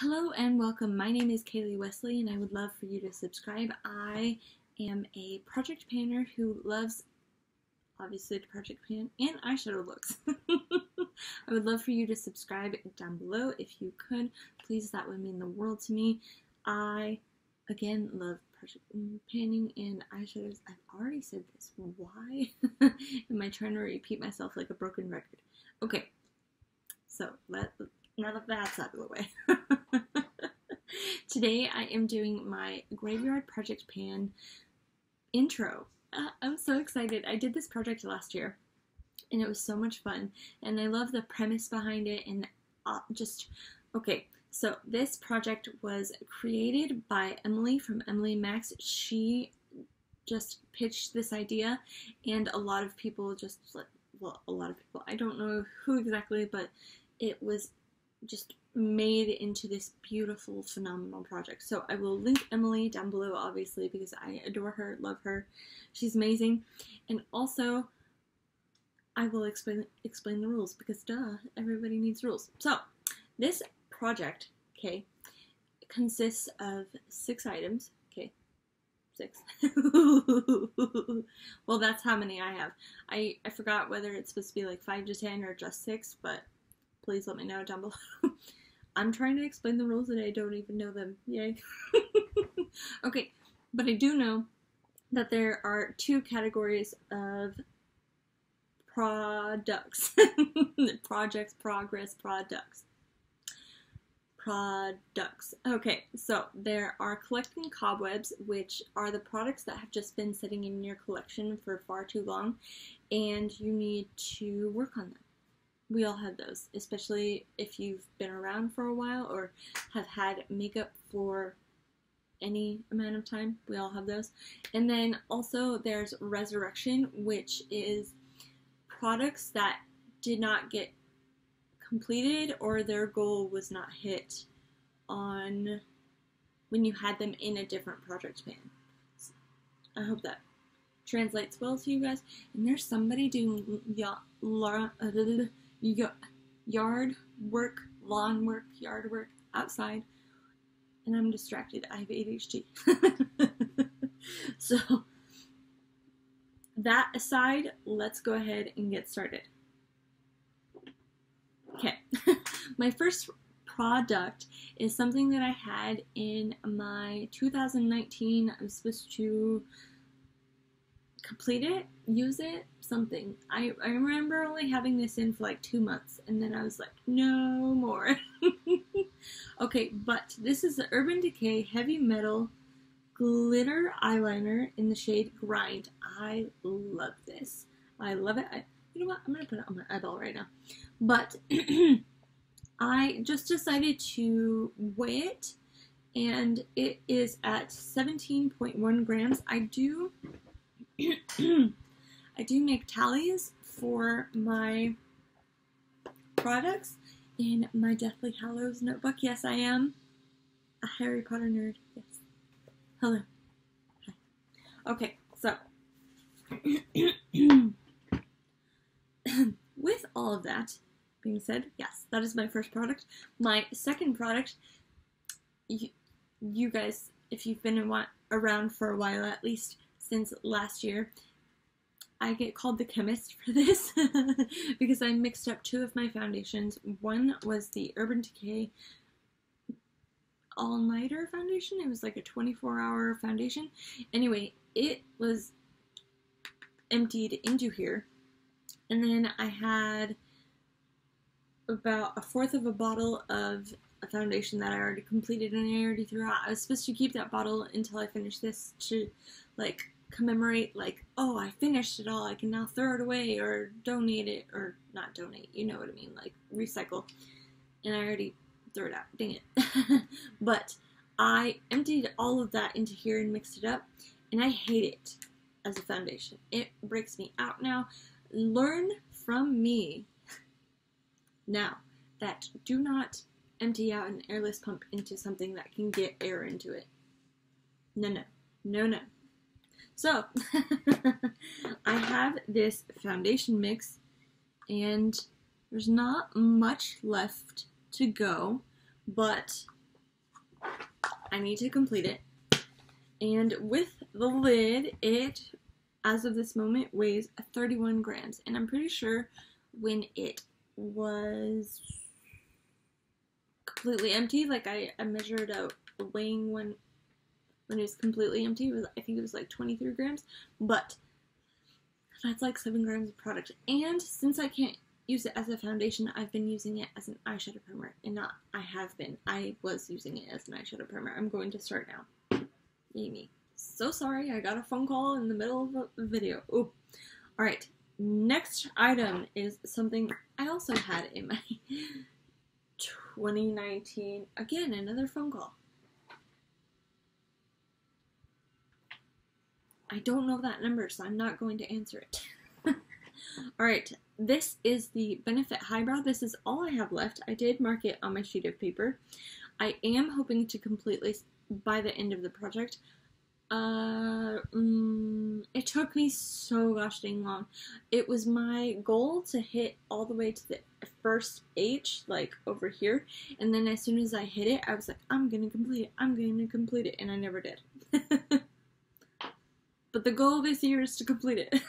Hello and welcome. My name is Kaylee Wesley and I would love for you to subscribe. I am a project panner who loves, obviously, to project pan and eyeshadow looks. I would love for you to subscribe down below if you could. Please, that would mean the world to me. I, again, love project panning and eyeshadows. I've already said this. Why am I trying to repeat myself like a broken record? Okay, so now that that's out of the way. Today I am doing my Graveyard Project Pan intro. I'm so excited. I did this project last year and it was so much fun and I love the premise behind it and okay, so this project was created by Emily from Emily Max. She just pitched this idea and a lot of people I don't know who exactly, but it was just made into this beautiful, phenomenal project. So I will link Emily down below, obviously, because I adore her, love her. She's amazing. And also, I will explain the rules, because duh, everybody needs rules. So, this project, okay, consists of 6 items. Okay, 6. Well, that's how many I have. I forgot whether it's supposed to be like 5 to 10 or just 6, but please let me know down below. I'm trying to explain the rules and I don't even know them. Yay. Okay, but I do know that there are 2 categories of products. Projects, progress, products. Okay, so there are collecting cobwebs, which are the products that have just been sitting in your collection for far too long, and you need to work on them. We all have those, especially if you've been around for a while or have had makeup for any amount of time. We all have those. And then also there's resurrection, which is products that did not get completed or their goal was not hit on when you had them in a different project pan. I hope that translates well to you guys. And there's somebody doing yard work outside, and I'm distracted. I have ADHD. So that aside, let's go ahead and get started. Okay, my first product is something that I had in my 2019. I was supposed to complete it, use it, something. I remember only having this in for like 2 months, and then I was like, no more. Okay, but this is the Urban Decay Heavy Metal Glitter Eyeliner in the shade Grind. I love this. I love it. You know what? I'm going to put it on my eyeball right now. But I just decided to weigh it, and it is at 17.1 grams. I do make tallies for my products in my Deathly Hallows notebook. Yes, I am a Harry Potter nerd. Yes. Hello. Hi. Okay, so with all of that being said, yes, that is my first product. My second product, you guys, if you've been around for a while, at least since last year, I get called the chemist for this because I mixed up 2 of my foundations. One was the Urban Decay All-Nighter foundation. It was like a 24-hour foundation. Anyway, it was emptied into here. And then I had about 1/4 of a bottle of a foundation that I already completed and I already threw out. I was supposed to keep that bottle until I finished this to, like, commemorate, like, oh, I finished it all, I can now throw it away or donate it, or not donate, you know what I mean, like recycle, and I already threw it out, dang it. But I emptied all of that into here and mixed it up, and I hate it as a foundation. It breaks me out now. Learn from me now that do not empty out an airless pump into something that can get air into it. No. So, I have this foundation mix, and there's not much left to go, but I need to complete it. And with the lid, it, as of this moment, weighs 31 grams. And I'm pretty sure when it was completely empty, like I measured out the weighing when it was completely empty, I think it was like 23 grams, but that's like 7 grams of product. And since I can't use it as a foundation, I've been using it as an eyeshadow primer, and I was using it as an eyeshadow primer. I'm going to start now. Yay me. So sorry, I got a phone call in the middle of a video. Oh, alright. Next item is something I also had in my 2019, again, another phone call. I don't know that number, so I'm not going to answer it. Alright, this is the Benefit Highbrow. This is all I have left. I did mark it on my sheet of paper. I am hoping to complete this by the end of the project. It took me so gosh dang long. It was my goal to hit all the way to the first H, like over here, and then as soon as I hit it, I was like, I'm gonna complete it, and I never did. But the goal this year is to complete it.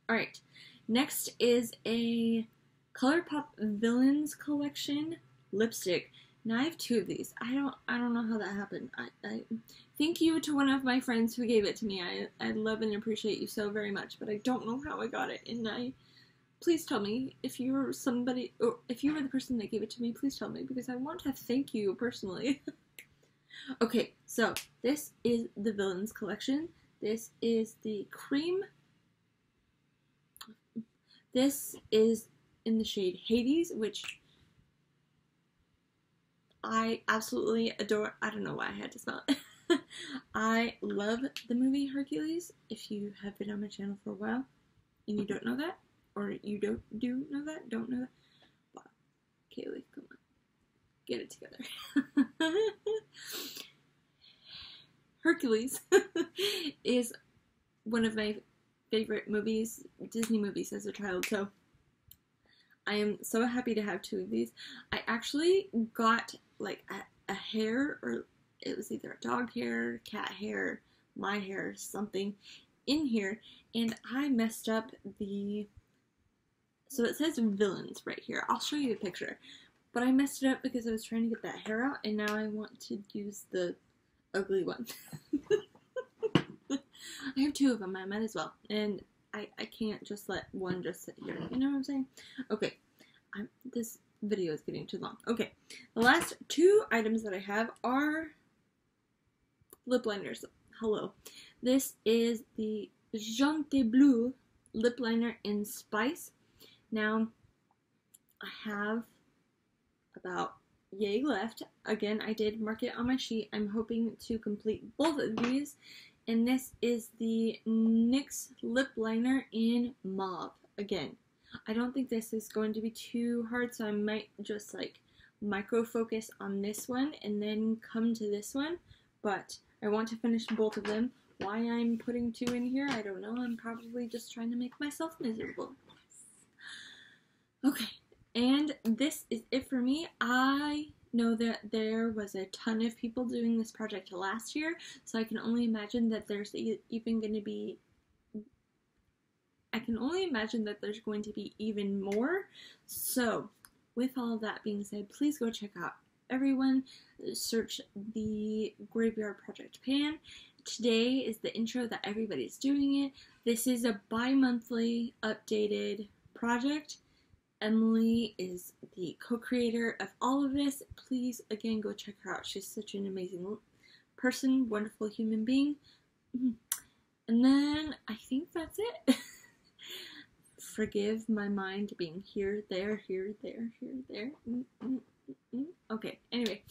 Alright, next is a ColourPop Villains Collection lipstick. Now I have 2 of these. I don't know how that happened. I thank you to one of my friends who gave it to me. I love and appreciate you so very much, but I don't know how I got it. And please tell me if you were somebody, or if you were the person that gave it to me, please tell me, because I want to thank you personally. Okay, so this is the Villains Collection. This is the cream. This is in the shade Hades, which I absolutely adore. I don't know why I had to spell it. I love the movie Hercules. If you have been on my channel for a while and you don't know that, or you don't know that, wow, Kaylee, come on, get it together. Hercules is one of my favorite movies, Disney movies as a child, so I am so happy to have 2 of these. I actually got like a hair, or it was either a dog hair, cat hair, my hair, something in here, and I messed up so it says Villains right here. I'll show you a picture, but I messed it up because I was trying to get that hair out, and now I want to use the ugly one. I have 2 of them, I might as well, and I can't just let one just sit here, you know what I'm saying? Okay, this video is getting too long. Okay, the last 2 items that I have are lip liners. Hello. This is the Jaunty Bleu lip liner in Spice. Now, I have about yay left. Again, I did mark it on my sheet. I'm hoping to complete both of these. And this is the NYX lip liner in Mauve. Again, I don't think this is going to be too hard, so I might just like micro focus on this one and then come to this one. But I want to finish both of them. Why I'm putting 2 in here, I don't know. I'm probably just trying to make myself miserable. Okay, and this is it for me. I know that there was a ton of people doing this project last year, so I can only imagine that there's even going to be, there's going to be even more. So, with all of that being said, please go check out everyone. Search the Graveyard Projectpan. Today is the intro that everybody's doing it. This is a bi-monthly updated project. Emily is the co-creator of all of this. Please, again, go check her out. She's such an amazing person, wonderful human being. And then, I think that's it. Forgive my mind being here, there, here, there, here, there. Okay, anyway.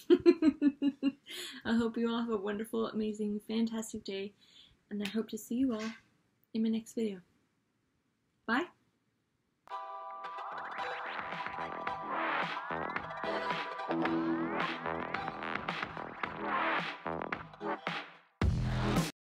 I hope you all have a wonderful, amazing, fantastic day. And I hope to see you all in my next video. Bye. Thank you.